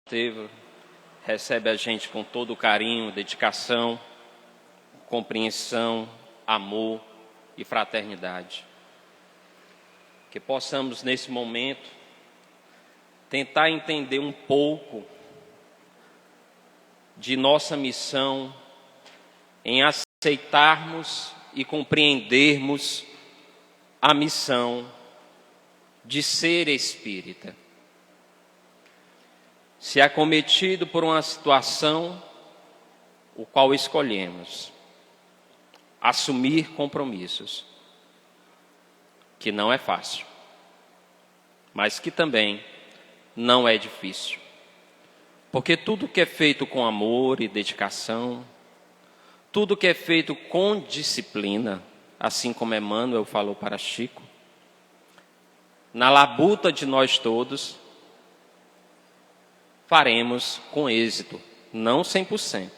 Teve, recebe a gente com todo o carinho, dedicação, compreensão, amor e fraternidade. Que possamos nesse momento tentar entender um pouco de nossa missão em aceitarmos e compreendermos a missão de ser espírita. Se acometido por uma situação, o qual escolhemos assumir compromissos, que não é fácil, mas que também não é difícil, porque tudo que é feito com amor e dedicação, tudo que é feito com disciplina, assim como Emmanuel falou para Chico, na labuta de nós todos, faremos com êxito, não 100%.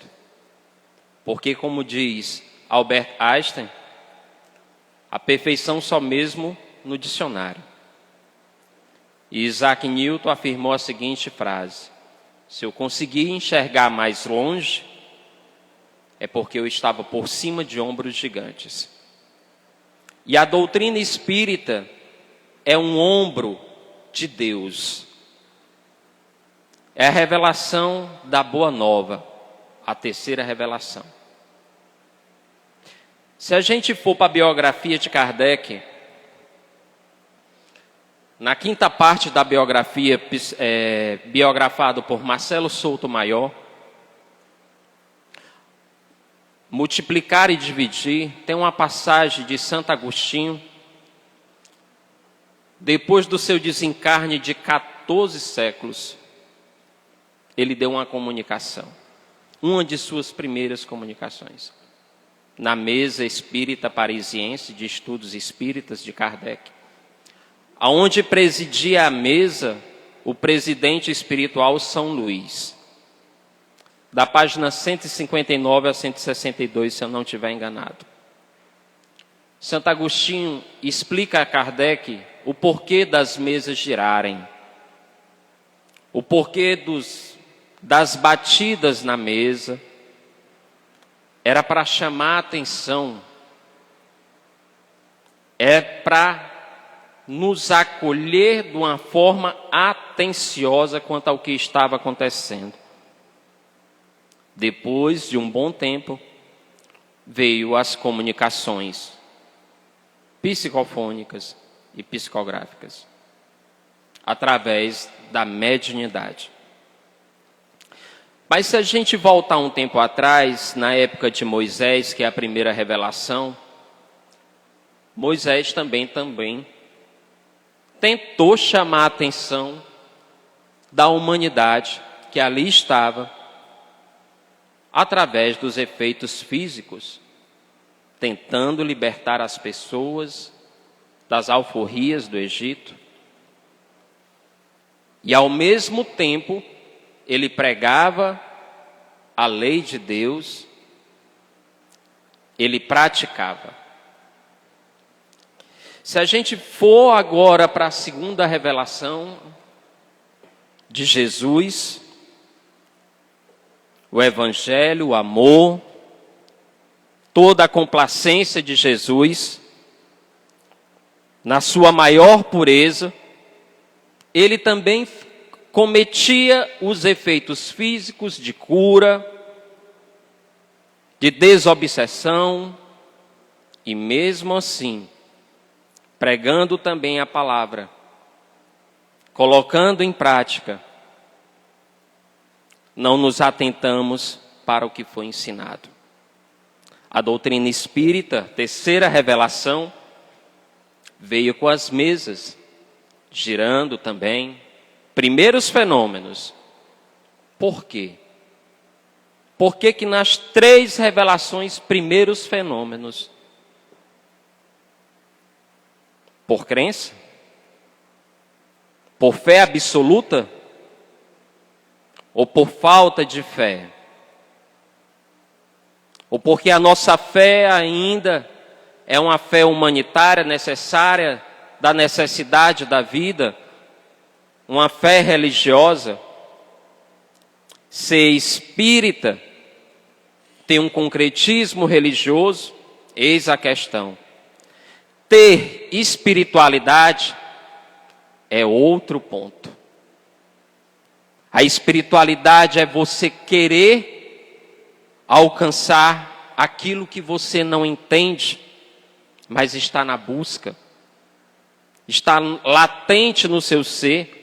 Porque, como diz Albert Einstein, a perfeição só mesmo no dicionário. E Isaac Newton afirmou a seguinte frase: se eu conseguir enxergar mais longe, é porque eu estava por cima de ombros gigantes. E a doutrina espírita é um ombro de Deus. É a revelação da Boa Nova, a terceira revelação. Se a gente for para a biografia de Kardec, na quinta parte da biografia, biografado por Marcelo Souto Maior, multiplicar e dividir, tem uma passagem de Santo Agostinho, depois do seu desencarne de 14 séculos, ele deu uma comunicação, uma de suas primeiras comunicações, na mesa espírita parisiense de estudos espíritas de Kardec, aonde presidia a mesa o presidente espiritual São Luís, da página 159 a 162, se eu não estiver enganado. Santo Agostinho explica a Kardec o porquê das mesas girarem, o porquê das batidas na mesa. Era para chamar a atenção, é para nos acolher de uma forma atenciosa quanto ao que estava acontecendo. Depois de um bom tempo, veio as comunicações psicofônicas e psicográficas, através da mediunidade. Mas se a gente voltar um tempo atrás, na época de Moisés, que é a primeira revelação, Moisés também tentou chamar a atenção da humanidade que ali estava, através dos efeitos físicos, tentando libertar as pessoas das alforrias do Egito. E ao mesmo tempo, ele pregava a lei de Deus, ele praticava. Se a gente for agora para a segunda revelação de Jesus, o Evangelho, o amor, toda a complacência de Jesus, na sua maior pureza, ele também cometia os efeitos físicos de cura, de desobsessão, e mesmo assim, pregando também a palavra, colocando em prática, não nos atentamos para o que foi ensinado. A doutrina espírita, terceira revelação, veio com as mesas, girando também, primeiros fenômenos. Por quê? Por que nas três revelações, primeiros fenômenos? Por crença? Por fé absoluta? Ou por falta de fé? Ou porque a nossa fé ainda é uma fé humanitária necessária, da necessidade da vida, uma fé religiosa, Ser espírita tem um concretismo religioso, eis a questão. Ter espiritualidade é outro ponto. A espiritualidade é você querer alcançar aquilo que você não entende, mas está na busca, está latente no seu ser.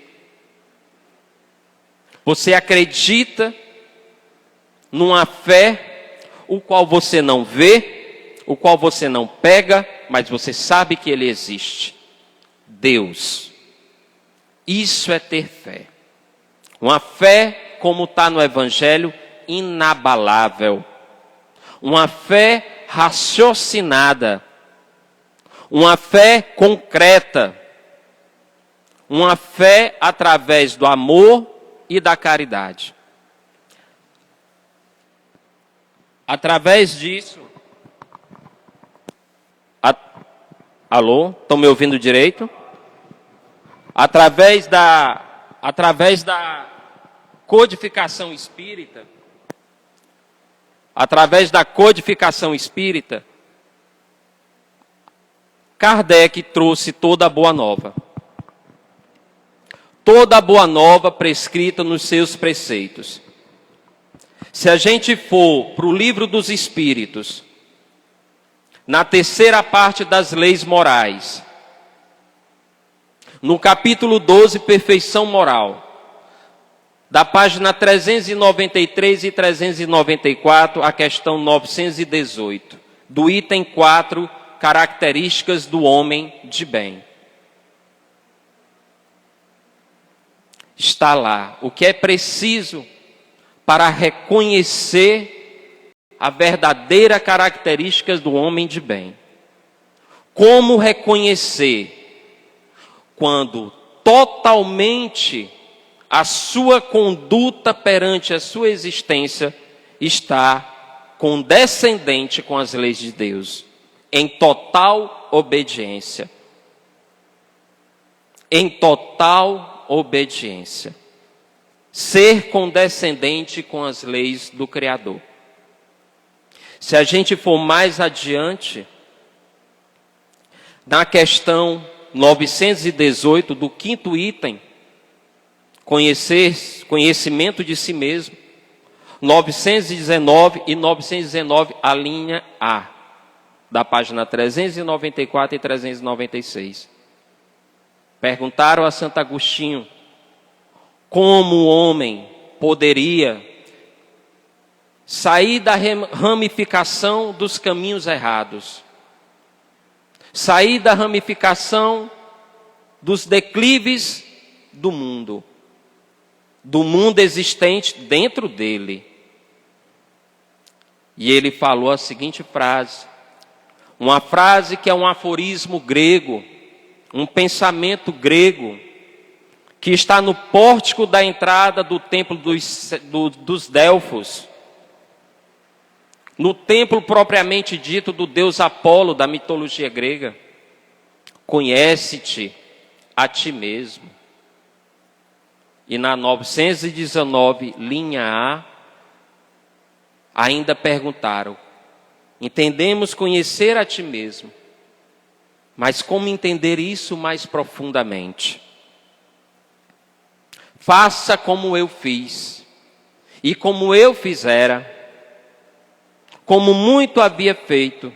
Você acredita numa fé o qual você não vê, o qual você não pega, mas você sabe que ele existe. Deus. Isso é ter fé. Uma fé, como está no Evangelho, inabalável. Uma fé raciocinada. Uma fé concreta. Uma fé através do amor e da caridade. Através disso... Alô? Estão me ouvindo direito? Através da codificação espírita, Kardec trouxe toda a boa nova. Toda a boa nova prescrita nos seus preceitos. Se a gente for para o Livro dos Espíritos, na terceira parte das leis morais, no capítulo 12, perfeição moral, da página 393 e 394, a questão 918, do item 4, características do homem de bem. Está lá o que é preciso para reconhecer a verdadeira característica do homem de bem. Como reconhecer? Quando totalmente a sua conduta perante a sua existência está condescendente com as leis de Deus, em total obediência. Em total obediência. Ser condescendente com as leis do Criador. Se a gente for mais adiante, na questão 918 do quinto item, conhecimento de si mesmo, 919 e 919, a linha A, da página 394 e 396. Perguntaram a Santo Agostinho como o homem poderia sair da ramificação dos caminhos errados, sair da ramificação dos declives do mundo existente dentro dele. E ele falou a seguinte frase, uma frase que é um aforismo grego, um pensamento grego, que está no pórtico da entrada do templo dos Delfos, no templo propriamente dito do deus Apolo, da mitologia grega. Conhece-te a ti mesmo. E na 919, linha A, ainda perguntaram, entendemos conhecer a ti mesmo, mas como entender isso mais profundamente? Faça como eu fiz, e como eu fizera, como muito havia feito,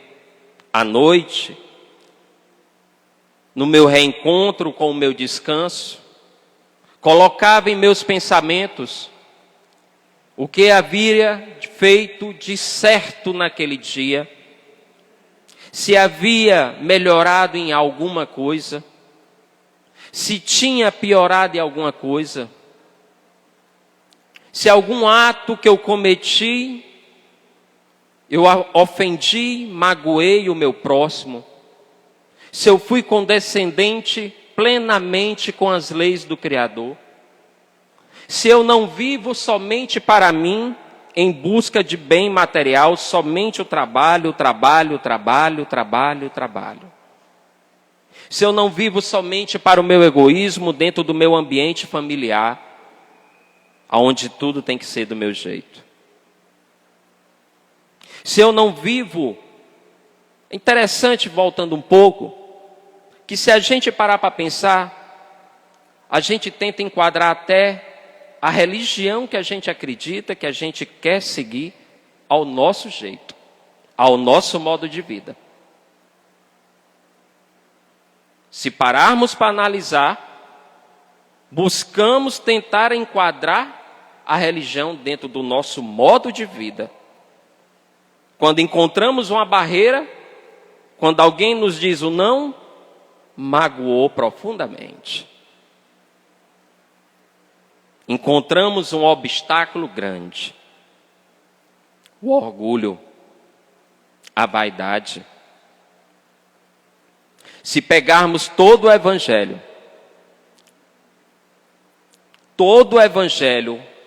à noite, no meu reencontro com o meu descanso, colocava em meus pensamentos o que havia feito de certo naquele dia, se havia melhorado em alguma coisa, se tinha piorado em alguma coisa, se algum ato que eu cometi, eu ofendi, magoei o meu próximo, se eu fui condescendente plenamente com as leis do Criador, se eu não vivo somente para mim, em busca de bem material, somente o trabalho, se eu não vivo somente para o meu egoísmo dentro do meu ambiente familiar, aonde tudo tem que ser do meu jeito. Se eu não vivo, é interessante, voltando um pouco, que se a gente parar para pensar, a gente tenta enquadrar até a religião que a gente acredita, que a gente quer seguir, ao nosso jeito, ao nosso modo de vida. Se pararmos para analisar, buscamos tentar enquadrar a religião dentro do nosso modo de vida. Quando encontramos uma barreira, quando alguém nos diz o não, magoou profundamente. Encontramos um obstáculo grande. O orgulho, a vaidade. Se pegarmos todo o Evangelho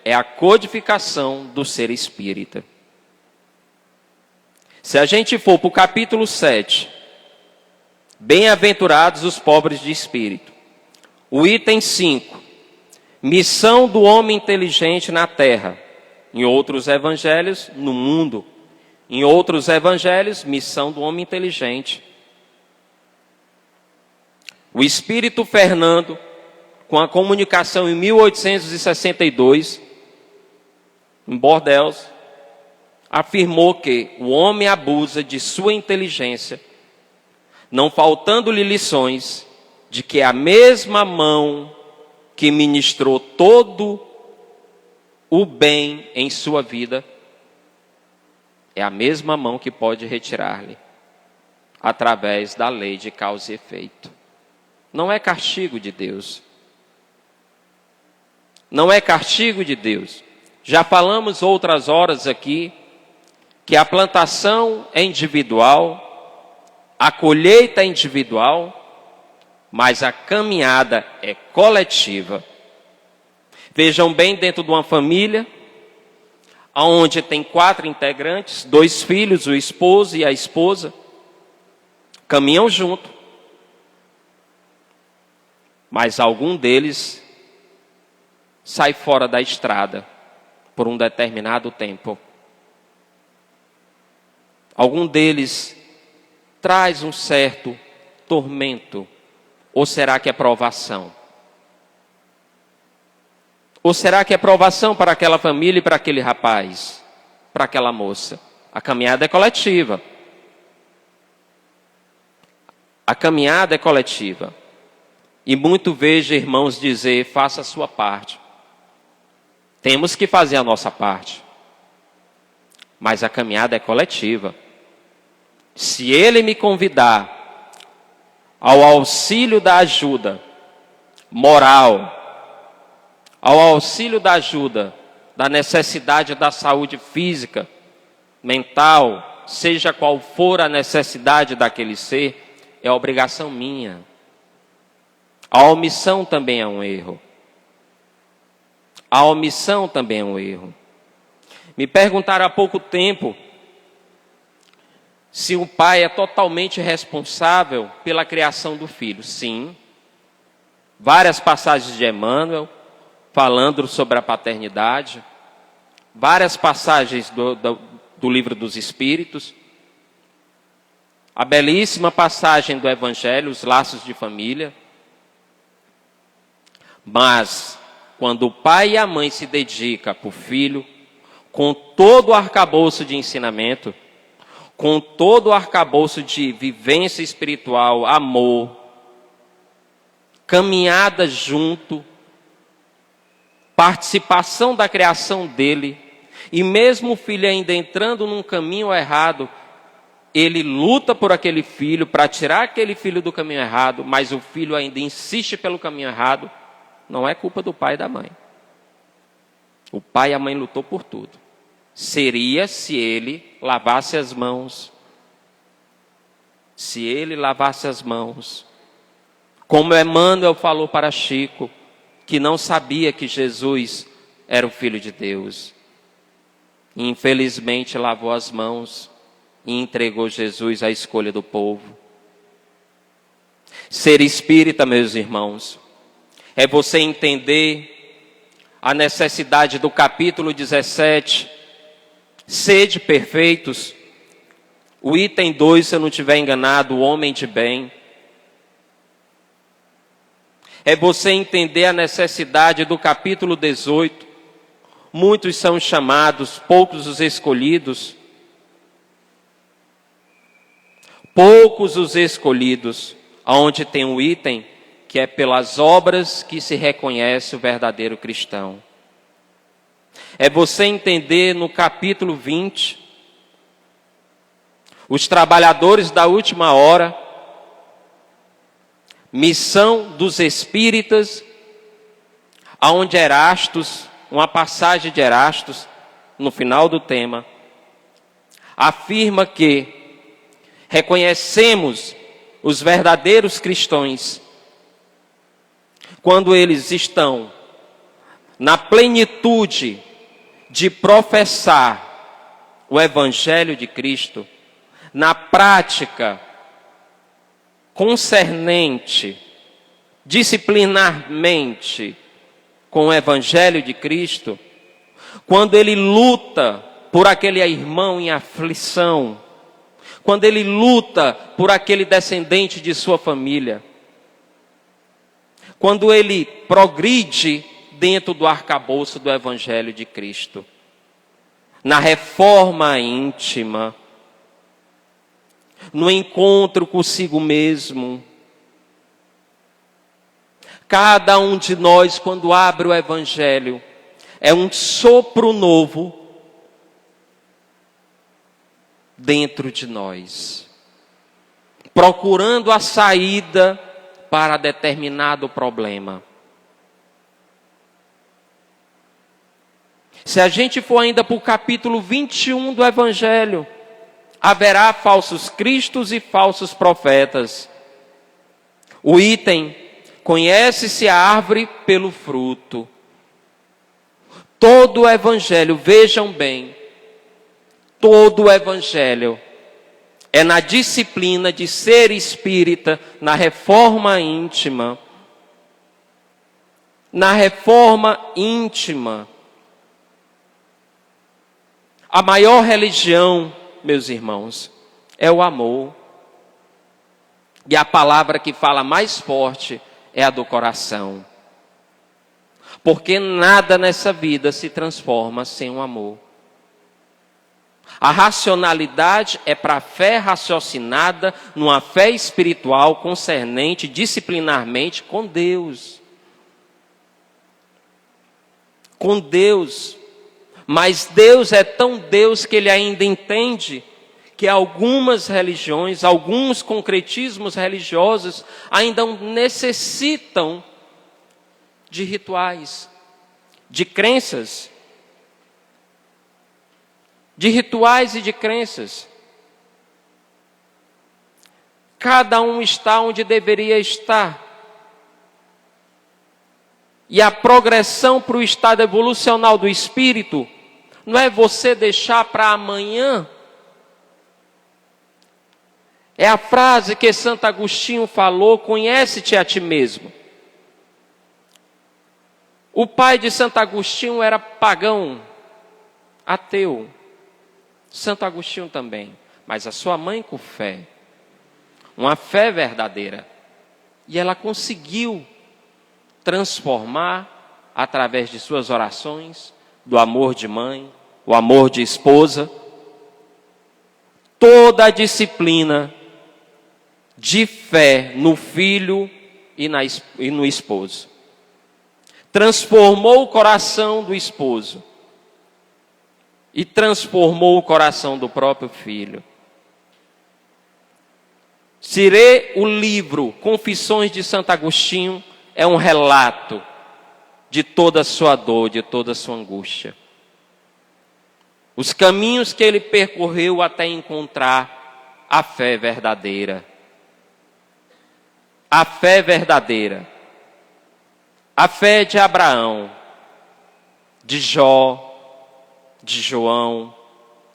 é a codificação do ser espírita. Se a gente for para o capítulo 7, bem-aventurados os pobres de espírito. O item 5, missão do homem inteligente na terra. Em outros evangelhos, no mundo. Em outros evangelhos, missão do homem inteligente. O Espírito Fernando, com a comunicação em 1862, em Bordeaux, afirmou que o homem abusa de sua inteligência, não faltando-lhe lições de que a mesma mão que ministrou todo o bem em sua vida é a mesma mão que pode retirar-lhe através da lei de causa e efeito. Não é castigo de Deus. Não é castigo de Deus. Já falamos outras horas aqui que a plantação é individual, a colheita é individual, mas a caminhada é coletiva. Vejam bem, dentro de uma família, onde tem 4 integrantes, 2 filhos, o esposo e a esposa, caminham junto, mas algum deles sai fora da estrada por um determinado tempo. Algum deles traz um certo tormento, ou será que é provação? Ou será que é provação para aquela família e para aquele rapaz, para aquela moça? A caminhada é coletiva. A caminhada é coletiva. E muito vejo irmãos dizer, faça a sua parte. Temos que fazer a nossa parte. Mas a caminhada é coletiva. Se ele me convidar ao auxílio da ajuda moral, ao auxílio da ajuda da necessidade da saúde física, mental, seja qual for a necessidade daquele ser, é obrigação minha. A omissão também é um erro. A omissão também é um erro. Me perguntaram há pouco tempo se o pai é totalmente responsável pela criação do filho. Sim. Várias passagens de Emmanuel falando sobre a paternidade. Várias passagens do livro dos Espíritos. A belíssima passagem do Evangelho, os laços de família. Mas, quando o pai e a mãe se dedicam para o filho, com todo o arcabouço de ensinamento, com todo o arcabouço de vivência espiritual, amor, caminhada junto, participação da criação dele, e mesmo o filho ainda entrando num caminho errado, ele luta por aquele filho, para tirar aquele filho do caminho errado, mas o filho ainda insiste pelo caminho errado, não é culpa do pai e da mãe. O pai e a mãe lutou por tudo. Seria se ele lavasse as mãos. Se ele lavasse as mãos. Como Emmanuel falou para Chico, que não sabia que Jesus era o Filho de Deus. E infelizmente lavou as mãos e entregou Jesus à escolha do povo. Ser espírita, meus irmãos, é você entender a necessidade do capítulo 17, sede perfeitos. O item 2, se eu não estiver enganado, o homem de bem. É você entender a necessidade do capítulo 18. Muitos são chamados, poucos os escolhidos. Poucos os escolhidos, onde tem um item que é pelas obras que se reconhece o verdadeiro cristão. É você entender no capítulo 20, os trabalhadores da última hora, missão dos espíritas, aonde Erastos, uma passagem de Erastos, no final do tema, afirma que reconhecemos os verdadeiros cristãos quando eles estão na plenitude de professar o Evangelho de Cristo, na prática concernente, disciplinarmente com o Evangelho de Cristo, quando ele luta por aquele irmão em aflição, quando ele luta por aquele descendente de sua família, quando ele progride dentro do arcabouço do Evangelho de Cristo, na reforma íntima, no encontro consigo mesmo. Cada um de nós, quando abre o Evangelho, é um sopro novo dentro de nós, procurando a saída para determinado problema. Se a gente for ainda para o capítulo 21 do Evangelho, haverá falsos cristos e falsos profetas. O item, conhece-se a árvore pelo fruto. Todo o Evangelho, vejam bem, todo o Evangelho é na disciplina de ser espírita, na reforma íntima. Na reforma íntima. A maior religião, meus irmãos, é o amor. E a palavra que fala mais forte é a do coração. Porque nada nessa vida se transforma sem o amor. A racionalidade é para a fé raciocinada numa fé espiritual concernente disciplinarmente com Deus. Com Deus. Mas Deus é tão Deus que ele ainda entende que algumas religiões, alguns concretismos religiosos ainda necessitam de rituais, de crenças. De rituais e de crenças. Cada um está onde deveria estar. E a progressão para o estado evolucional do espírito não é você deixar para amanhã. É a frase que Santo Agostinho falou: conhece-te a ti mesmo. O pai de Santo Agostinho era pagão, ateu. Santo Agostinho também, mas a sua mãe com fé, uma fé verdadeira, e ela conseguiu transformar através de suas orações, do amor de mãe, o amor de esposa, toda a disciplina de fé no filho e no esposo. Transformou o coração do esposo. E transformou o coração do próprio filho. Se ler o livro Confissões de Santo Agostinho, é um relato de toda a sua dor, de toda a sua angústia. Os caminhos que ele percorreu até encontrar a fé verdadeira. A fé verdadeira. A fé de Abraão, de Jó, de João,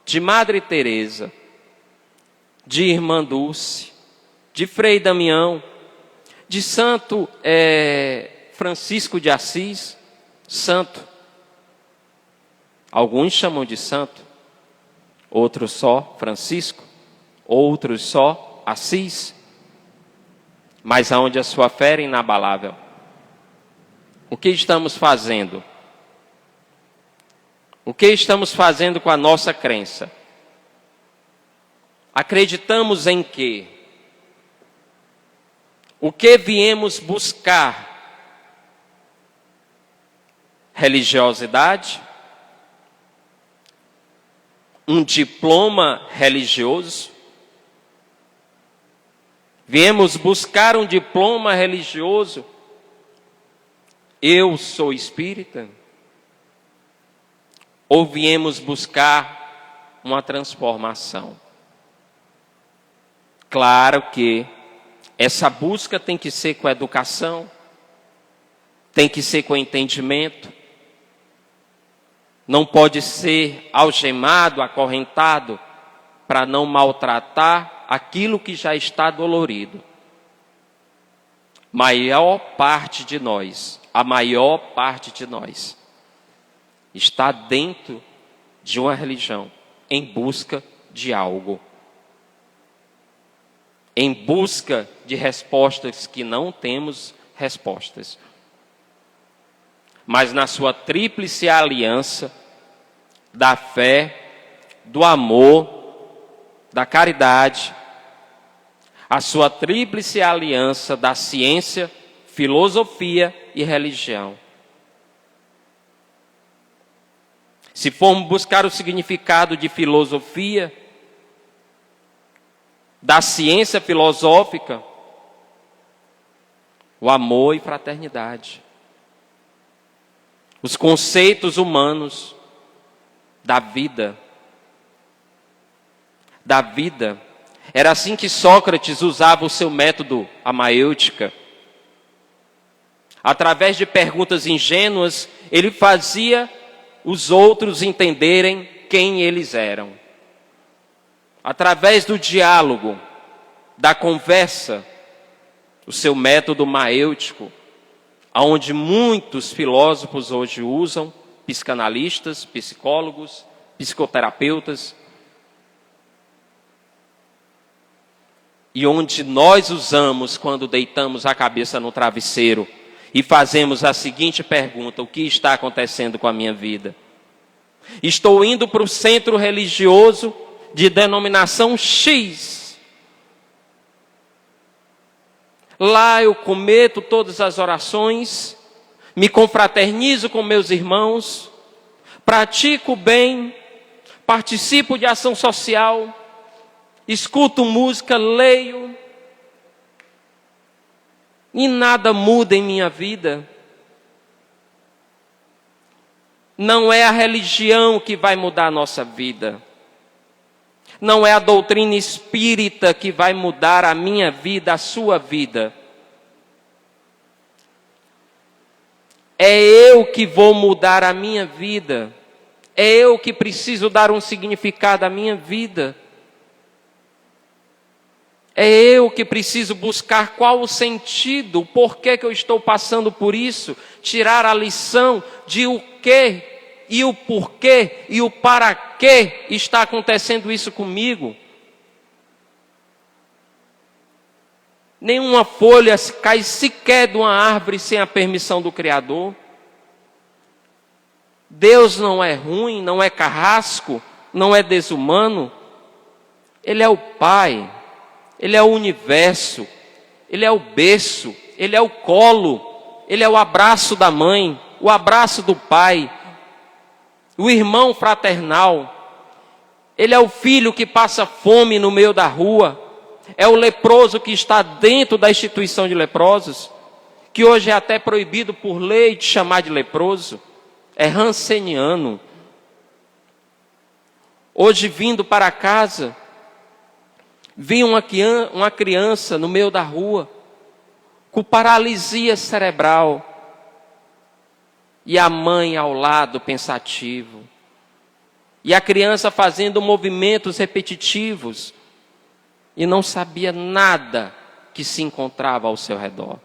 de Madre Teresa, de Irmã Dulce, de Frei Damião, de Santo Francisco de Assis, santo Alguns chamam de santo, outros só Francisco, outros só Assis, mas aonde a sua fé era inabalável. O que estamos fazendo? O que estamos fazendo com a nossa crença? Acreditamos em quê? O que viemos buscar? Religiosidade? Um diploma religioso? Viemos buscar um diploma religioso? Eu sou espírita? Ou viemos buscar uma transformação? Claro que essa busca tem que ser com educação, tem que ser com entendimento, não pode ser algemado, acorrentado, para não maltratar aquilo que já está dolorido. A maior parte de nós está dentro de uma religião, em busca de algo. Em busca de respostas que não temos respostas. Mas na sua tríplice aliança da fé, do amor, da caridade, a sua tríplice aliança da ciência, filosofia e religião. Se formos buscar o significado de filosofia, da ciência filosófica, o amor e fraternidade. Os conceitos humanos da vida. Da vida. Era assim que Sócrates usava o seu método, a maêutica. Através de perguntas ingênuas, ele fazia os outros entenderem quem eles eram. Através do diálogo, da conversa, o seu método maêutico, onde muitos filósofos hoje usam, psicanalistas, psicólogos, psicoterapeutas, e onde nós usamos quando deitamos a cabeça no travesseiro e fazemos a seguinte pergunta: o que está acontecendo com a minha vida? Estou indo para o centro religioso de denominação X. Lá eu cometo todas as orações, me confraternizo com meus irmãos, pratico o bem, participo de ação social, escuto música, leio, e nada muda em minha vida. Não é a religião que vai mudar a nossa vida. Não é a doutrina espírita que vai mudar a minha vida, a sua vida. É eu que vou mudar a minha vida. É eu que preciso dar um significado à minha vida. É eu que preciso buscar qual o sentido, o porquê que eu estou passando por isso, tirar a lição de o que e o porquê e o para que está acontecendo isso comigo. Nenhuma folha cai sequer de uma árvore sem a permissão do Criador. Deus não é ruim, não é carrasco, não é desumano. Ele é o Pai, Ele é o universo, Ele é o berço, Ele é o colo, Ele é o abraço da mãe, o abraço do pai, o irmão fraternal. Ele é o filho que passa fome no meio da rua, é o leproso que está dentro da instituição de leprosos, que hoje é até proibido por lei de chamar de leproso, é ranceniano. Hoje, vindo para casa, vi uma criança no meio da rua, com paralisia cerebral, e a mãe ao lado pensativo, e a criança fazendo movimentos repetitivos, e não sabia nada que se encontrava ao seu redor.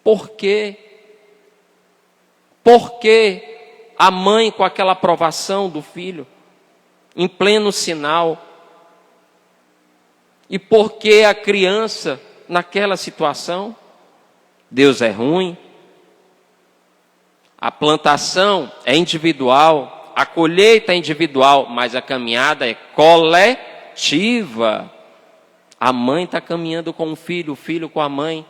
Por quê? Porque a mãe com aquela aprovação do filho, em pleno sinal. E por que a criança naquela situação? Deus é ruim? A plantação é individual, a colheita é individual, mas a caminhada é coletiva. A mãe está caminhando com o filho com a mãe,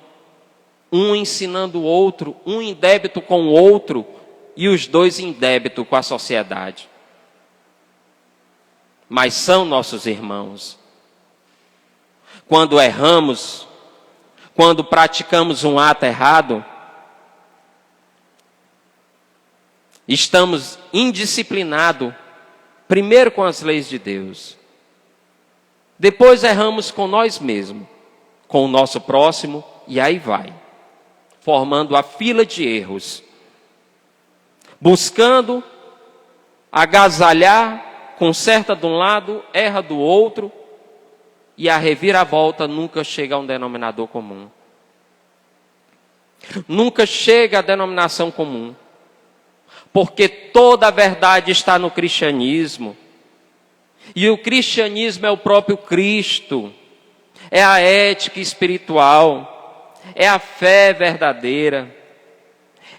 um ensinando o outro, um em débito com o outro, e os dois em débito com a sociedade. Mas são nossos irmãos. Quando erramos, quando praticamos um ato errado, estamos indisciplinados, primeiro com as leis de Deus. Depois erramos com nós mesmos, com o nosso próximo, e aí vai, formando a fila de erros, buscando agasalhar, conserta de um lado, erra do outro, e a reviravolta nunca chega a um denominador comum. Nunca chega a denominação comum. Porque toda a verdade está no cristianismo. E o cristianismo é o próprio Cristo. É a ética espiritual. É a fé verdadeira.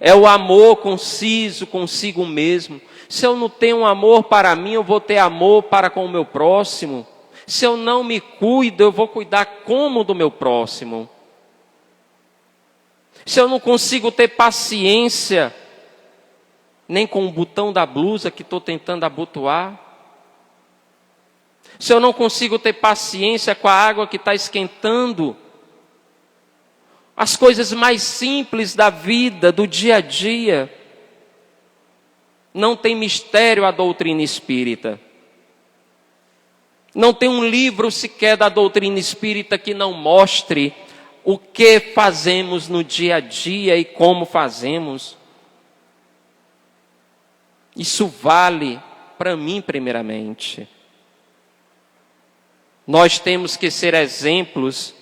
É o amor conciso consigo mesmo. Se eu não tenho amor para mim, eu vou ter amor para com o meu próximo. Se eu não me cuido, eu vou cuidar como do meu próximo. Se eu não consigo ter paciência, nem com o botão da blusa que estou tentando abotoar. Se eu não consigo ter paciência com a água que está esquentando. As coisas mais simples da vida, do dia a dia. Não tem mistério a doutrina espírita. Não tem um livro sequer da doutrina espírita que não mostre o que fazemos no dia a dia e como fazemos. Isso vale para mim primeiramente. Nós temos que ser exemplos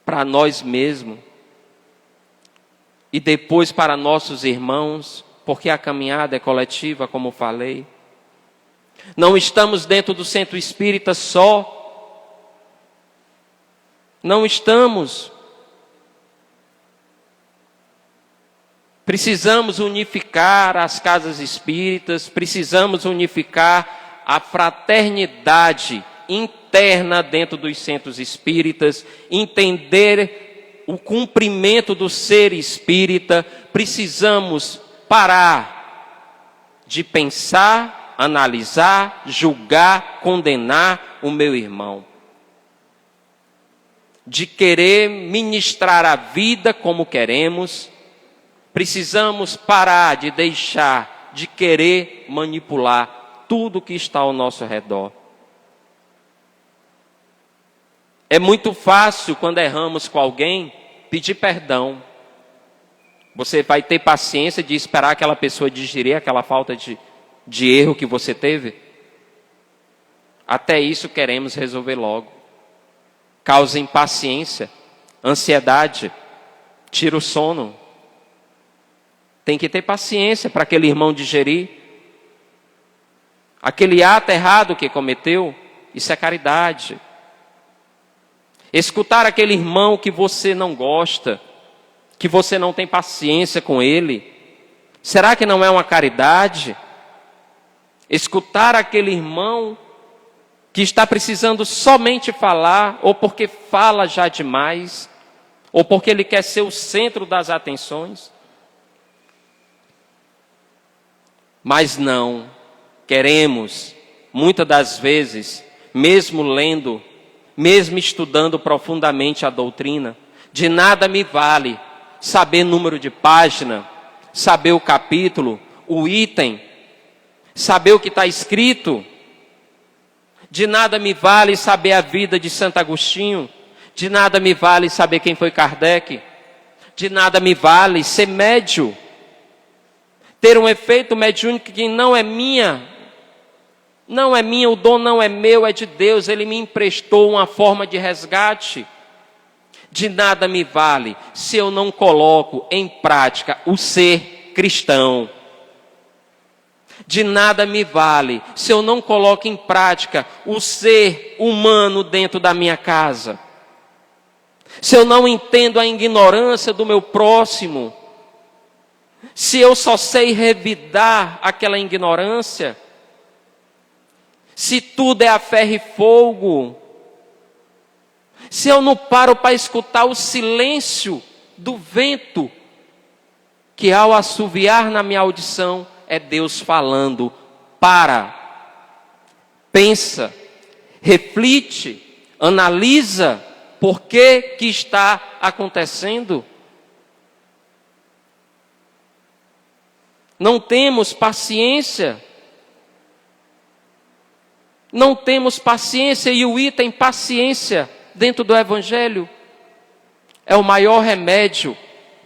para nós mesmos. E depois para nossos irmãos, porque a caminhada é coletiva, como falei. Não estamos dentro do centro espírita só. Não estamos. Precisamos unificar as casas espíritas, precisamos unificar a fraternidade interna dentro dos centros espíritas, entender o cumprimento do ser espírita. Precisamos parar de pensar, analisar, julgar, condenar o meu irmão. De querer ministrar a vida como queremos. Precisamos parar de deixar de querer manipular tudo que está ao nosso redor. É muito fácil, quando erramos com alguém, pedir perdão. Você vai ter paciência de esperar aquela pessoa digerir aquela falta de erro que você teve? Até isso queremos resolver logo. Causa impaciência, ansiedade, tira o sono. Tem que ter paciência para aquele irmão digerir. Aquele ato errado que cometeu, isso é caridade. Escutar aquele irmão que você não gosta, que você não tem paciência com ele, será que não é uma caridade? Escutar aquele irmão que está precisando somente falar, ou porque fala já demais, ou porque ele quer ser o centro das atenções. Mas não, queremos, muitas das vezes, mesmo lendo, mesmo estudando profundamente a doutrina, de nada me vale saber número de página, saber o capítulo, o item, saber o que está escrito. De nada me vale saber a vida de Santo Agostinho, de nada me vale saber quem foi Kardec, de nada me vale ser médio, ter um efeito mediúnico que não é minha, o dom não é meu, é de Deus, Ele me emprestou uma forma de resgate. De nada me vale se eu não coloco em prática o ser cristão. De nada me vale se eu não coloco em prática o ser humano dentro da minha casa. Se eu não entendo a ignorância do meu próximo. Se eu só sei revidar aquela ignorância. Se tudo é a ferro e fogo. Se eu não paro para escutar o silêncio do vento, que ao assoviar na minha audição, é Deus falando: para, pensa, reflite, analisa por que está acontecendo. Não temos paciência. Não temos paciência, e o item paciência dentro do Evangelho é o maior remédio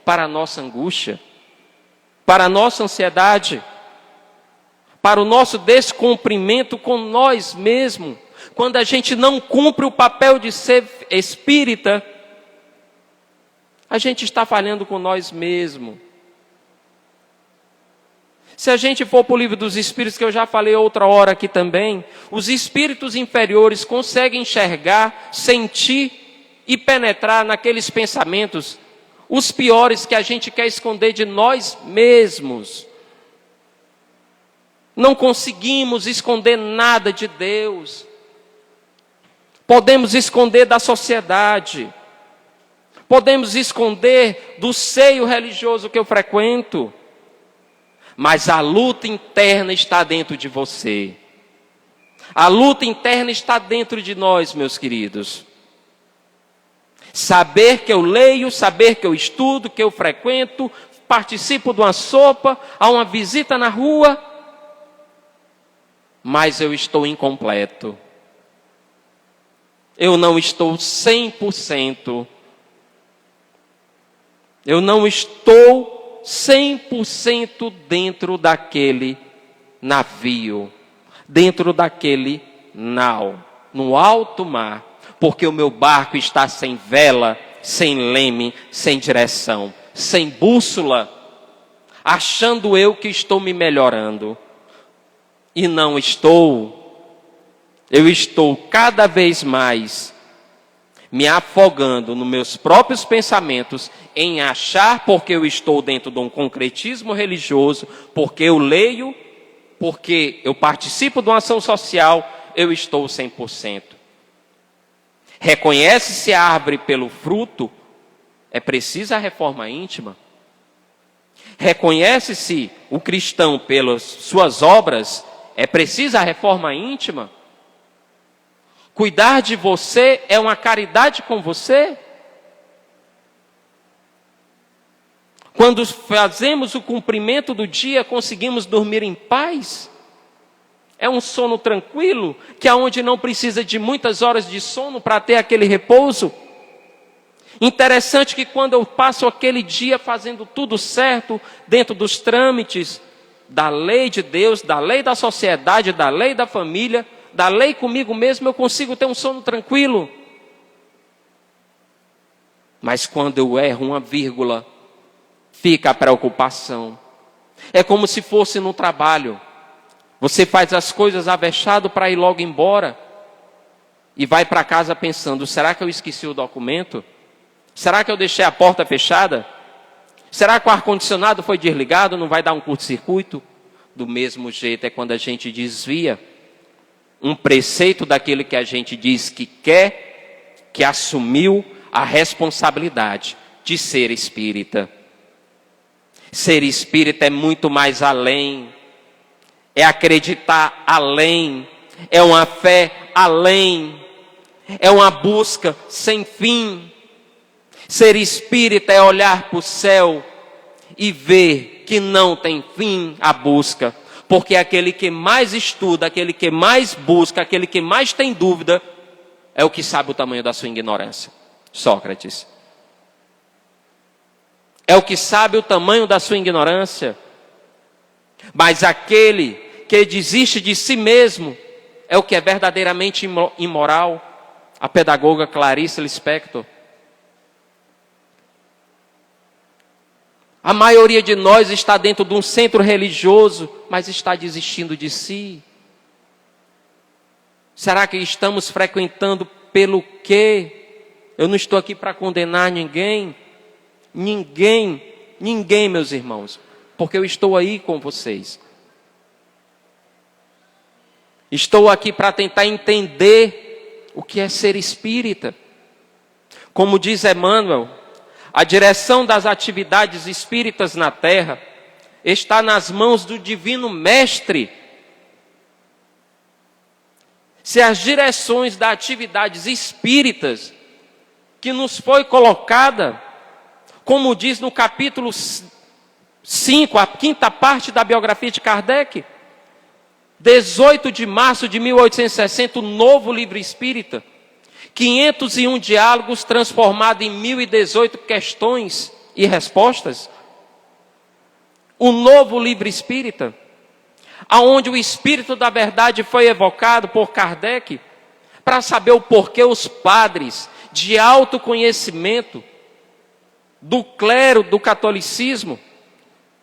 para a nossa angústia, para a nossa ansiedade, para o nosso descumprimento com nós mesmos. Quando a gente não cumpre o papel de ser espírita, a gente está falhando com nós mesmos. Se a gente for para o livro dos Espíritos, que eu já falei outra hora aqui também, os espíritos inferiores conseguem enxergar, sentir e penetrar naqueles pensamentos, os piores que a gente quer esconder de nós mesmos. Não conseguimos esconder nada de Deus. Podemos esconder da sociedade. Podemos esconder do seio religioso que eu frequento. Mas a luta interna está dentro de você. A luta interna está dentro de nós, meus queridos. Saber que eu leio, saber que eu estudo, que eu frequento, participo de uma sopa, a uma visita na rua, mas eu estou incompleto. Eu não estou 100%. Eu não estou 100% dentro daquele navio, dentro daquele nau, no alto mar, porque o meu barco está sem vela, sem leme, sem direção, sem bússola, achando eu que estou me melhorando, e não estou. Eu estou cada vez mais me afogando nos meus próprios pensamentos, em achar, porque eu estou dentro de um concretismo religioso, porque eu leio, porque eu participo de uma ação social, eu estou 100%. Reconhece-se a árvore pelo fruto, é preciso a reforma íntima. Reconhece-se o cristão pelas suas obras, é preciso a reforma íntima. Cuidar de você é uma caridade com você? Quando fazemos o cumprimento do dia, conseguimos dormir em paz? É um sono tranquilo, que aonde não precisa de muitas horas de sono para ter aquele repouso? Interessante que quando eu passo aquele dia fazendo tudo certo, dentro dos trâmites da lei de Deus, da lei da sociedade, da lei da família, da lei comigo mesmo, eu consigo ter um sono tranquilo. Mas quando eu erro uma vírgula, fica a preocupação. É como se fosse no trabalho. Você faz as coisas avexado para ir logo embora. E vai para casa pensando, será que eu esqueci o documento? Será que eu deixei a porta fechada? Será que o ar-condicionado foi desligado? Não vai dar um curto-circuito? Do mesmo jeito é quando a gente desvia um preceito daquele que a gente diz que quer, que assumiu a responsabilidade de ser espírita. Ser espírita é muito mais além, é acreditar além, é uma fé além, é uma busca sem fim. Ser espírita é olhar para o céu e ver que não tem fim a busca. Porque aquele que mais estuda, aquele que mais busca, aquele que mais tem dúvida, é o que sabe o tamanho da sua ignorância. Sócrates. É o que sabe o tamanho da sua ignorância. Mas aquele que desiste de si mesmo, é o que é verdadeiramente imoral. A pedagoga Clarice Lispector. A maioria de nós está dentro de um centro religioso, mas está desistindo de si. Será que estamos frequentando pelo quê? Eu não estou aqui para condenar ninguém. Ninguém, meus irmãos. Porque eu estou aí com vocês. Estou aqui para tentar entender o que é ser espírita. Como diz Emmanuel, a direção das atividades espíritas na Terra está nas mãos do Divino Mestre. Se as direções das atividades espíritas que nos foi colocada, como diz no capítulo 5, a quinta parte da biografia de Kardec, 18 de março de 1860, o Novo Livro Espírita, 501 diálogos transformados em 1018 questões e respostas. O Novo Livro Espírita, aonde o Espírito da Verdade foi evocado por Kardec, para saber o porquê os padres de alto conhecimento do clero do catolicismo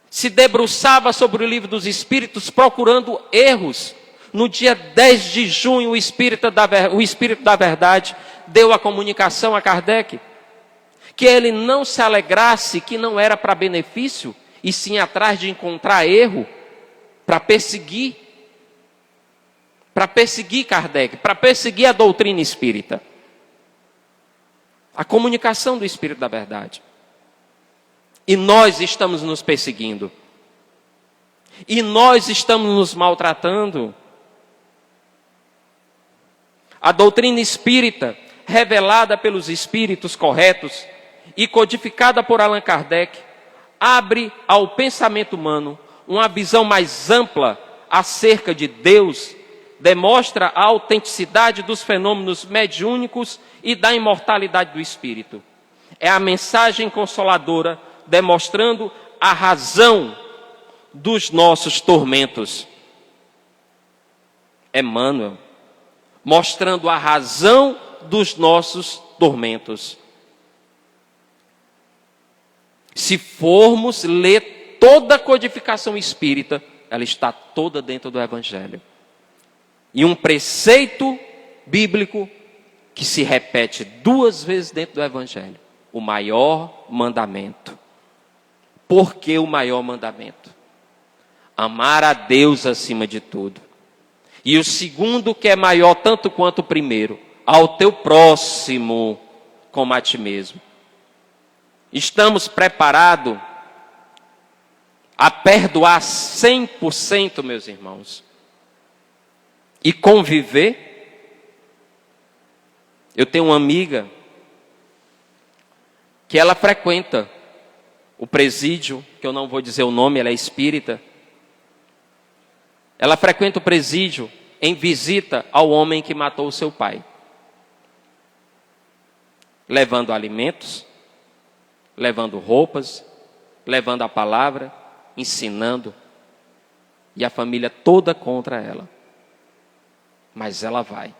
se debruçava sobre o Livro dos Espíritos procurando erros. No dia 10 de junho, o Espírito da Verdade deu a comunicação a Kardec, que ele não se alegrasse, que não era para benefício, e sim atrás de encontrar erro, para perseguir Kardec, para perseguir a doutrina espírita. A comunicação do Espírito da Verdade. E nós estamos nos perseguindo. E nós estamos nos maltratando. A doutrina espírita, revelada pelos espíritos corretos e codificada por Allan Kardec, abre ao pensamento humano uma visão mais ampla acerca de Deus, demonstra a autenticidade dos fenômenos mediúnicos e da imortalidade do espírito. É a mensagem consoladora demonstrando a razão dos nossos tormentos. Emmanuel, mostrando a razão dos nossos tormentos. Se formos ler toda a codificação espírita, ela está toda dentro do Evangelho. E um preceito bíblico que se repete 2 vezes dentro do Evangelho. O maior mandamento. Por que o maior mandamento? Amar a Deus acima de tudo. E o segundo, que é maior tanto quanto o primeiro, ao teu próximo como a ti mesmo. Estamos preparados a perdoar 100%, meus irmãos, e conviver? Eu tenho uma amiga que ela frequenta o presídio, que eu não vou dizer o nome, ela é espírita. Ela frequenta o presídio em visita ao homem que matou o seu pai, levando alimentos, levando roupas, levando a palavra, ensinando, e a família toda contra ela. Mas ela vai.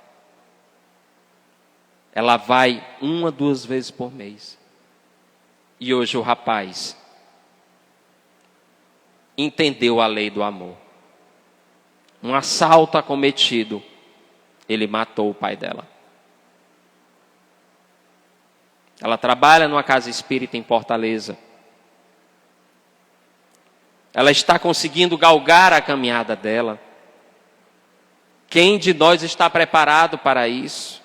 Ela vai 1 a 2 vezes por mês. E hoje o rapaz entendeu a lei do amor. Um assalto acometido, ele matou o pai dela. Ela trabalha numa casa espírita em Fortaleza. Ela está conseguindo galgar a caminhada dela. Quem de nós está preparado para isso?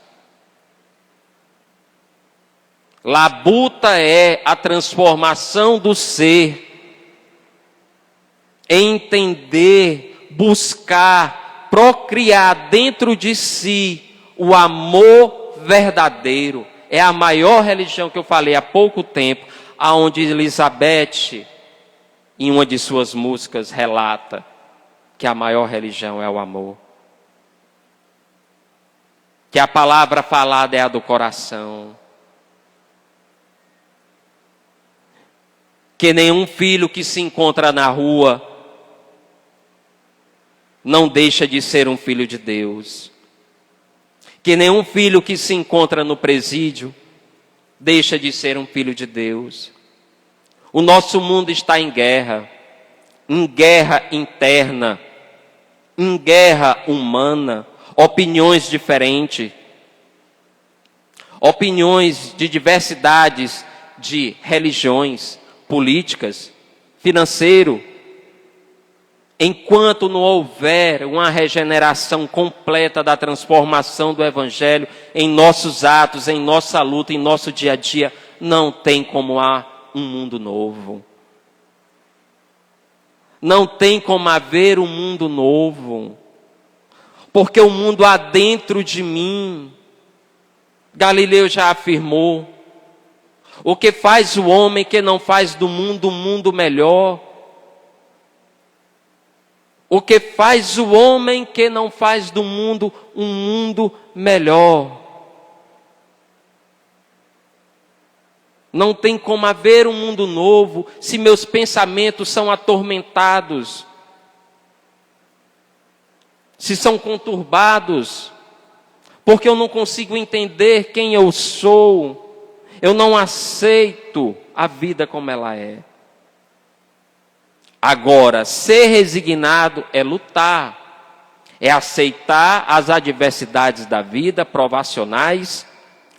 Labuta é a transformação do ser, entender, buscar, procriar dentro de si o amor verdadeiro. É a maior religião que eu falei há pouco tempo, aonde Elizabeth, em uma de suas músicas, relata que a maior religião é o amor. Que a palavra falada é a do coração. Que nenhum filho que se encontra na rua não deixa de ser um filho de Deus. Que nenhum filho que se encontra no presídio deixa de ser um filho de Deus. O nosso mundo está em guerra interna, em guerra humana, opiniões diferentes, opiniões de diversidades de religiões, políticas, financeiro. Enquanto não houver uma regeneração completa da transformação do Evangelho em nossos atos, em nossa luta, em nosso dia a dia, não tem como há um mundo novo. Não tem como haver um mundo novo. Porque o mundo há dentro de mim. Galileu já afirmou. O que faz o homem que não faz do mundo um mundo melhor? O que faz o homem que não faz do mundo um mundo melhor? Não tem como haver um mundo novo se meus pensamentos são atormentados, se são conturbados, porque eu não consigo entender quem eu sou, eu não aceito a vida como ela é. Agora, ser resignado é lutar, é aceitar as adversidades da vida, provacionais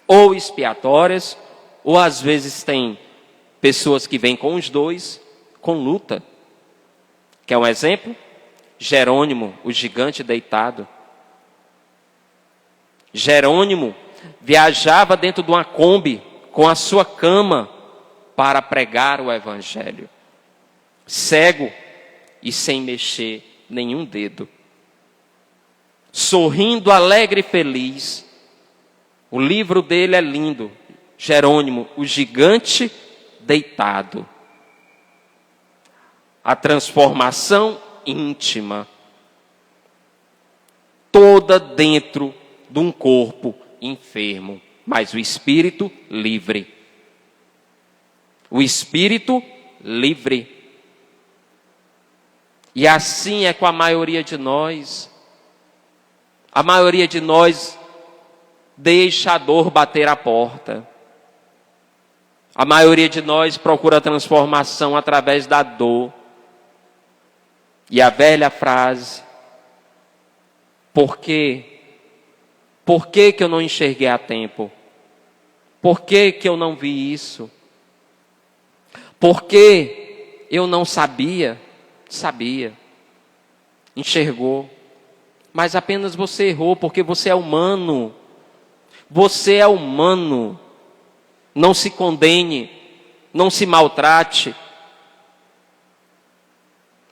ou expiatórias, ou às vezes tem pessoas que vêm com os dois, com luta. Quer um exemplo? Jerônimo, o gigante deitado. Jerônimo viajava dentro de uma Kombi com a sua cama para pregar o Evangelho. Cego e sem mexer nenhum dedo. Sorrindo, alegre e feliz. O livro dele é lindo. Jerônimo, o gigante deitado. A transformação íntima. Toda dentro de um corpo enfermo. Mas o espírito livre. O espírito livre. E assim é com a maioria de nós. A maioria de nós deixa a dor bater a porta. A maioria de nós procura a transformação através da dor. E a velha frase: por quê? Por que que eu não enxerguei a tempo? Por que que eu não vi isso? Por que eu não sabia? Sabia, enxergou, mas apenas você errou, porque você é humano. Você é humano. Não se condene, não se maltrate.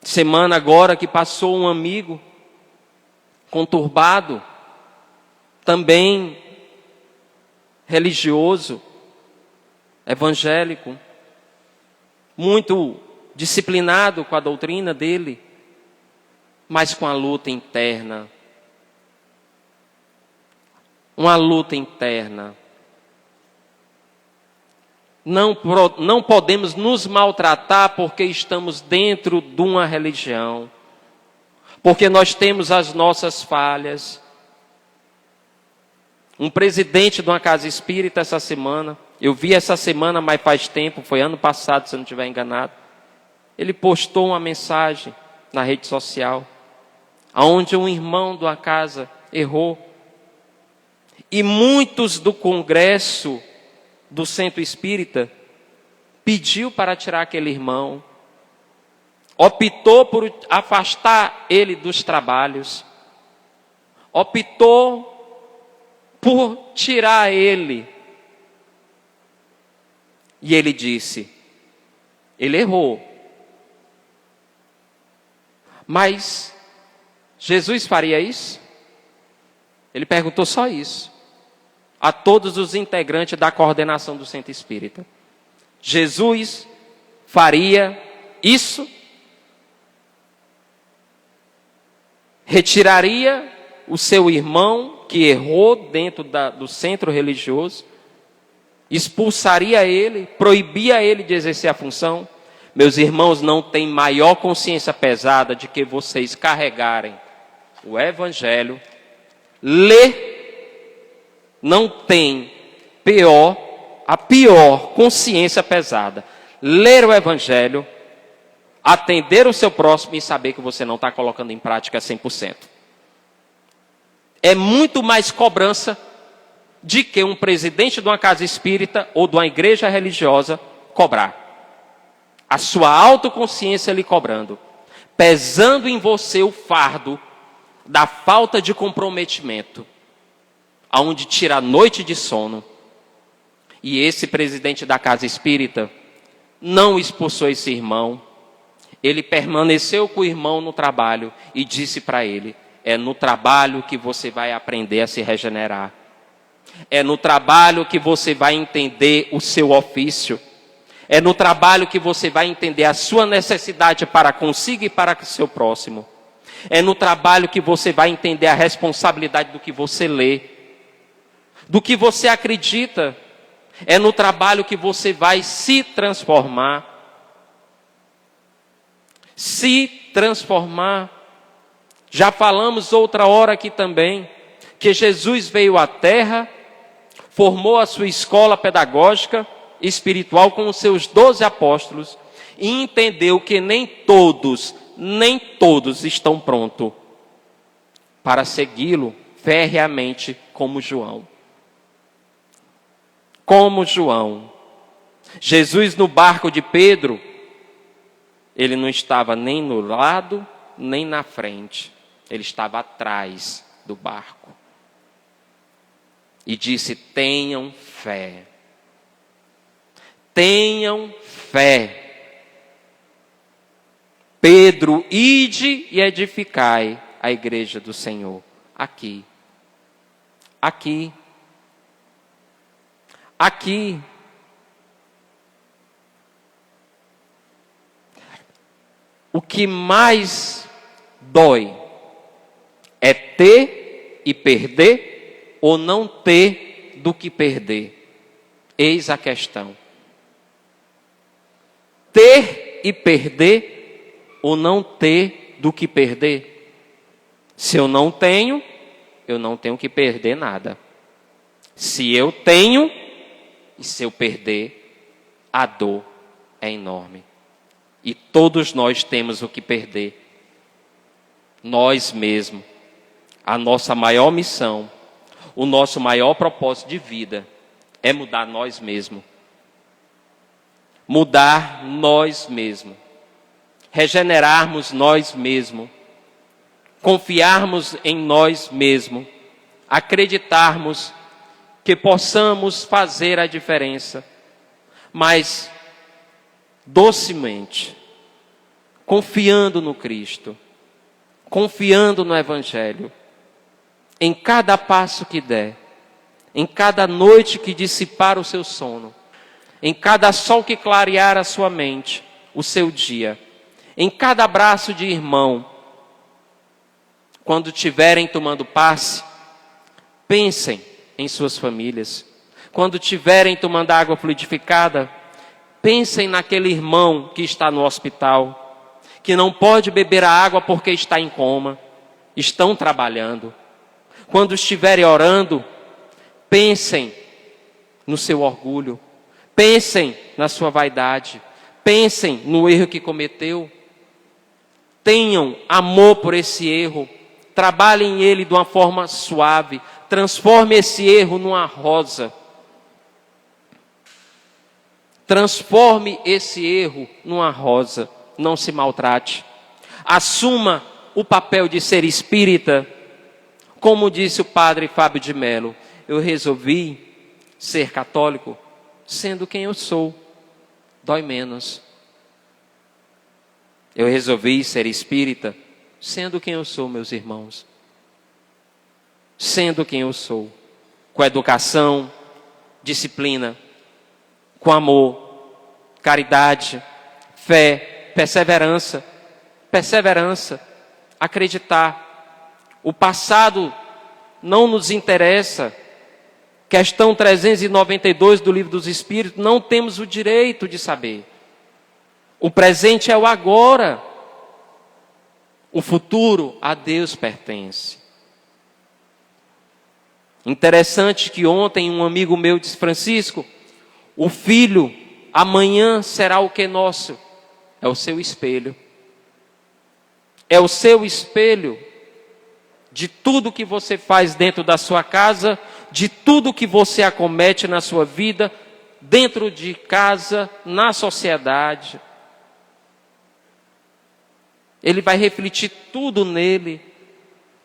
Semana agora que passou um amigo conturbado, também religioso, evangélico, muito disciplinado com a doutrina dele, mas com a luta interna. Uma luta interna. Não podemos nos maltratar porque estamos dentro de uma religião. Porque nós temos as nossas falhas. Um presidente de uma casa espírita essa semana, eu vi essa semana, mas faz tempo, foi ano passado, se eu não estiver enganado. Ele postou uma mensagem na rede social, onde um irmão de uma casa errou. E muitos do congresso do centro espírita pediu para tirar aquele irmão. Optou por afastar ele dos trabalhos. Optou por tirar ele. E ele disse, ele errou. Mas Jesus faria isso? Ele perguntou só isso. A todos os integrantes da coordenação do centro espírita. Jesus faria isso? Retiraria o seu irmão que errou dentro do centro religioso? Expulsaria ele? Proibia ele de exercer a função? Meus irmãos, não tem maior consciência pesada de que vocês carregarem o Evangelho, ler, não tem a pior consciência pesada. ler o Evangelho, atender o seu próximo e saber que você não está colocando em prática 100%. É muito mais cobrança de que um presidente de uma casa espírita ou de uma igreja religiosa cobrar. A sua autoconsciência lhe cobrando, pesando em você o fardo da falta de comprometimento, aonde tira a noite de sono. E esse presidente da casa espírita não expulsou esse irmão, ele permaneceu com o irmão no trabalho e disse para ele: é no trabalho que você vai aprender a se regenerar. É no trabalho que você vai entender o seu ofício. É no trabalho que você vai entender a sua necessidade para consigo e para o seu próximo. É no trabalho que você vai entender a responsabilidade do que você lê, do que você acredita. É no trabalho que você vai se transformar. Se transformar. Já falamos outra hora aqui também, que Jesus veio à Terra, formou a sua escola pedagógica, espiritual com os seus 12 apóstolos e entendeu que nem todos estão prontos para segui-lo ferreamente como João. Como João. Jesus no barco de Pedro, ele não estava nem no lado, nem na frente. Ele estava atrás do barco. E disse: tenham fé. Tenham fé. Pedro, ide e edificai a igreja do Senhor. Aqui. Aqui. Aqui. O que mais dói é ter e perder ou não ter do que perder. Eis a questão. Ter e perder ou não ter do que perder? Se eu não tenho que perder nada. Se eu tenho e se eu perder, a dor é enorme. E todos nós temos o que perder. Nós mesmos. A nossa maior missão, o nosso maior propósito de vida é mudar nós mesmos. Mudar nós mesmos. Regenerarmos nós mesmos. Confiarmos em nós mesmos. Acreditarmos que possamos fazer a diferença. Mas docemente, confiando no Cristo, confiando no Evangelho, em cada passo que der, em cada noite que dissipar o seu sono, em cada sol que clarear a sua mente, o seu dia, em cada abraço de irmão, quando estiverem tomando passe, pensem em suas famílias. Quando estiverem tomando água fluidificada, pensem naquele irmão que está no hospital, que não pode beber a água porque está em coma, estão trabalhando. Quando estiverem orando, pensem no seu orgulho, pensem na sua vaidade, pensem no erro que cometeu. Tenham amor por esse erro, trabalhem ele de uma forma suave, transforme esse erro numa rosa. Transforme esse erro numa rosa, não se maltrate. Assuma o papel de ser espírita. Como disse o padre Fábio de Mello, eu resolvi ser católico sendo quem eu sou, dói menos. Eu resolvi ser espírita sendo quem eu sou, meus irmãos. Sendo quem eu sou, com educação, disciplina, com amor, caridade, fé, perseverança, acreditar. O passado não nos interessa. Questão 392 do Livro dos Espíritos, não temos o direito de saber. O presente é o agora. O futuro a Deus pertence. Interessante que ontem um amigo meu disse: Francisco, o filho amanhã será o que nosso? É o seu espelho. É o seu espelho de tudo que você faz dentro da sua casa, de tudo que você acomete na sua vida, dentro de casa, na sociedade. Ele vai refletir tudo nele,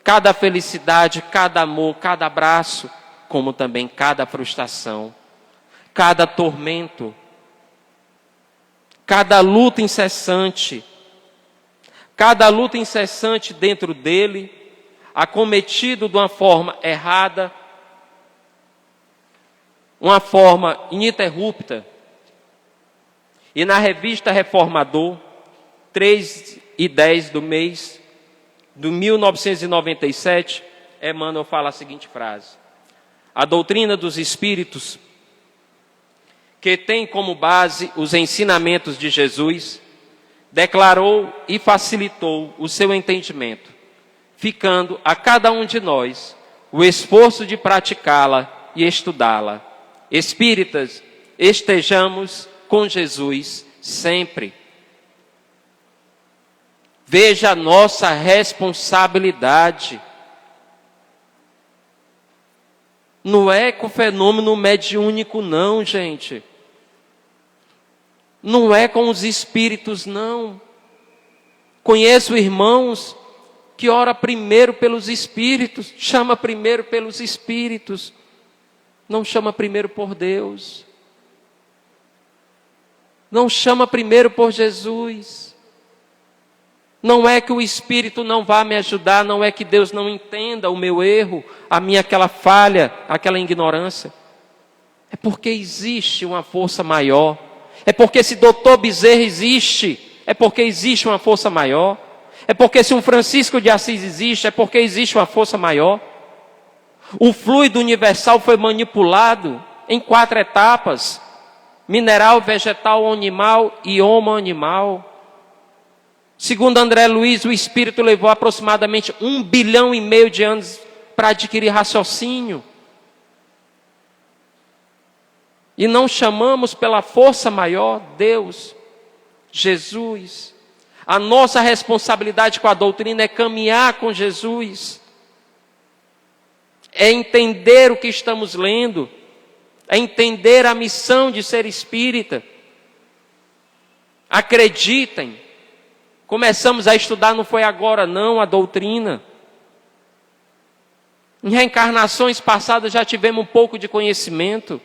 cada felicidade, cada amor, cada abraço, como também cada frustração, cada tormento, cada luta incessante dentro dele, acometido de uma forma errada, uma forma ininterrupta. E na revista Reformador, 3/10 do mês de 1997, Emmanuel fala a seguinte frase: a doutrina dos espíritos, que tem como base os ensinamentos de Jesus, declarou e facilitou o seu entendimento, ficando a cada um de nós o esforço de praticá-la e estudá-la. Espíritas, estejamos com Jesus sempre. Veja a nossa responsabilidade. Não é com o fenômeno mediúnico, não, gente. Não é com os espíritos, não. Conheço irmãos que ora primeiro pelos espíritos, chama primeiro pelos espíritos, não chama primeiro por Deus. Não chama primeiro por Jesus. Não é que o Espírito não vá me ajudar, não é que Deus não entenda o meu erro, a minha aquela falha, aquela ignorância. É porque existe uma força maior. É porque se Dr. Bezerra existe, é porque existe uma força maior. É porque se um Francisco de Assis existe, é porque existe uma força maior. O fluido universal foi manipulado em 4 etapas: mineral, vegetal, animal e homo-animal. Segundo André Luiz, o Espírito levou aproximadamente 1,5 bilhão de anos para adquirir raciocínio. E não chamamos pela força maior, Deus, Jesus. A nossa responsabilidade com a doutrina é caminhar com Jesus. É entender o que estamos lendo. É entender a missão de ser espírita. Acreditem. Começamos a estudar, não foi agora não, a doutrina. Em reencarnações passadas já tivemos um pouco de conhecimento.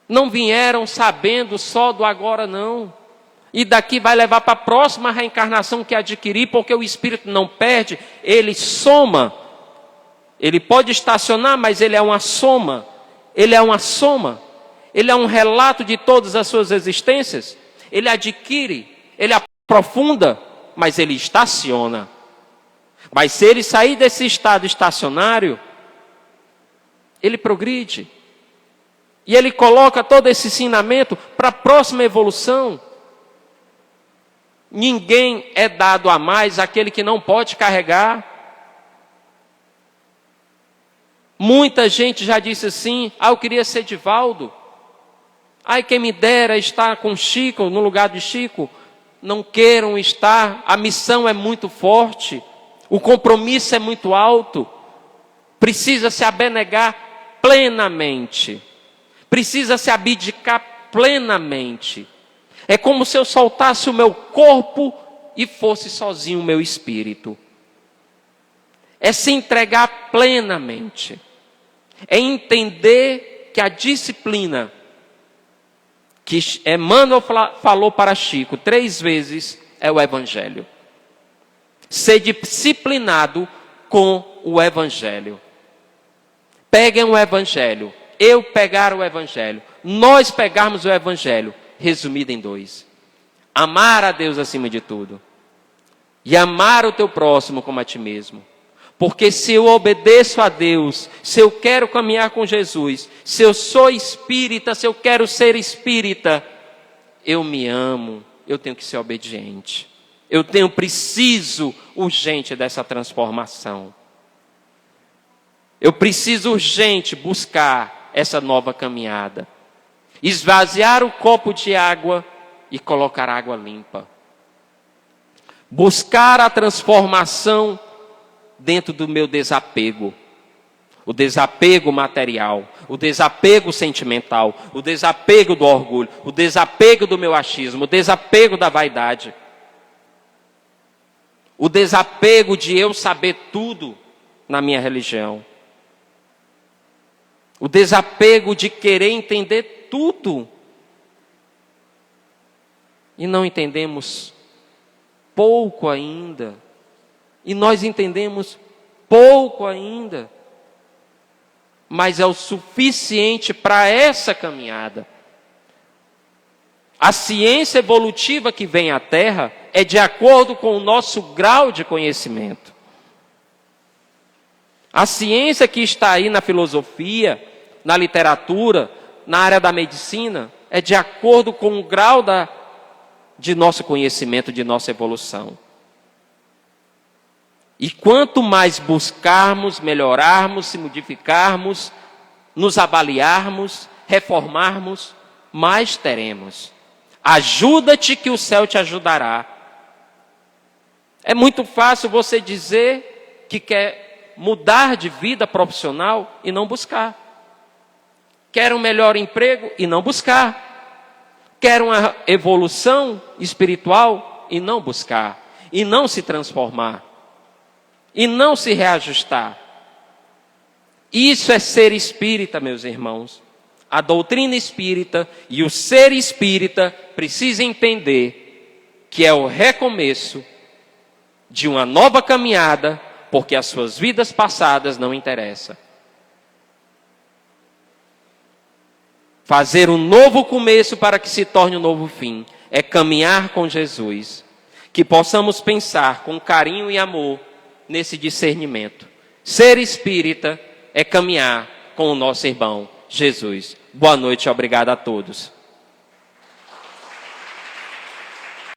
Não vieram sabendo só do agora não. E daqui vai levar para a próxima reencarnação que adquirir, porque o espírito não perde, ele soma. Ele pode estacionar, mas ele é uma soma. Ele é uma soma. Ele é um relato de todas as suas existências. Ele adquire, ele aprofunda, mas ele estaciona. Mas se ele sair desse estado estacionário, ele progride. E ele coloca todo esse ensinamento para a próxima evolução. Ninguém é dado a mais aquele que não pode carregar. Muita gente já disse assim: eu queria ser Divaldo. Ai, quem me dera estar com Chico, no lugar de Chico. Não queiram estar, a missão é muito forte, o compromisso é muito alto, precisa se abnegar plenamente, precisa se abdicar plenamente. É como se eu soltasse o meu corpo e fosse sozinho o meu espírito. É se entregar plenamente, é entender que a disciplina que Emmanuel falou para Chico 3 vezes é o Evangelho. Ser disciplinado com o Evangelho. Peguem o Evangelho, eu pegar o Evangelho, nós pegarmos o Evangelho, resumido em 2. Amar a Deus acima de tudo. E amar o teu próximo como a ti mesmo. Porque se eu obedeço a Deus, se eu quero caminhar com Jesus, se eu sou espírita, se eu quero ser espírita, eu me amo, eu tenho que ser obediente. Eu preciso urgente dessa transformação. Eu preciso urgente buscar essa nova caminhada. esvaziar o copo de água e colocar água limpa. Buscar a transformação dentro do meu desapego. O desapego material, o desapego sentimental, o desapego do orgulho, o desapego do meu achismo, o desapego da vaidade. O desapego de eu saber tudo na minha religião. O desapego de querer entender tudo. E não entendemos pouco ainda. E nós entendemos pouco ainda. Mas é o suficiente para essa caminhada. A ciência evolutiva que vem à Terra é de acordo com o nosso grau de conhecimento. A ciência que está aí na filosofia, na literatura, na área da medicina, é de acordo com o grau de nosso conhecimento, de nossa evolução. E quanto mais buscarmos, melhorarmos, se modificarmos, nos avaliarmos, reformarmos, mais teremos. Ajuda-te que o céu te ajudará. É muito fácil você dizer que quer mudar de vida profissional e não buscar. Quer um melhor emprego e não buscar. Quer uma evolução espiritual e não buscar. E não se transformar. E não se reajustar. Isso é ser espírita, meus irmãos. A doutrina espírita e o ser espírita precisam entender que é o recomeço de uma nova caminhada, porque as suas vidas passadas não interessam. Fazer um novo começo para que se torne um novo fim é caminhar com Jesus. Que possamos pensar com carinho e amor nesse discernimento. Ser espírita é caminhar com o nosso irmão Jesus. Boa noite e obrigado a todos.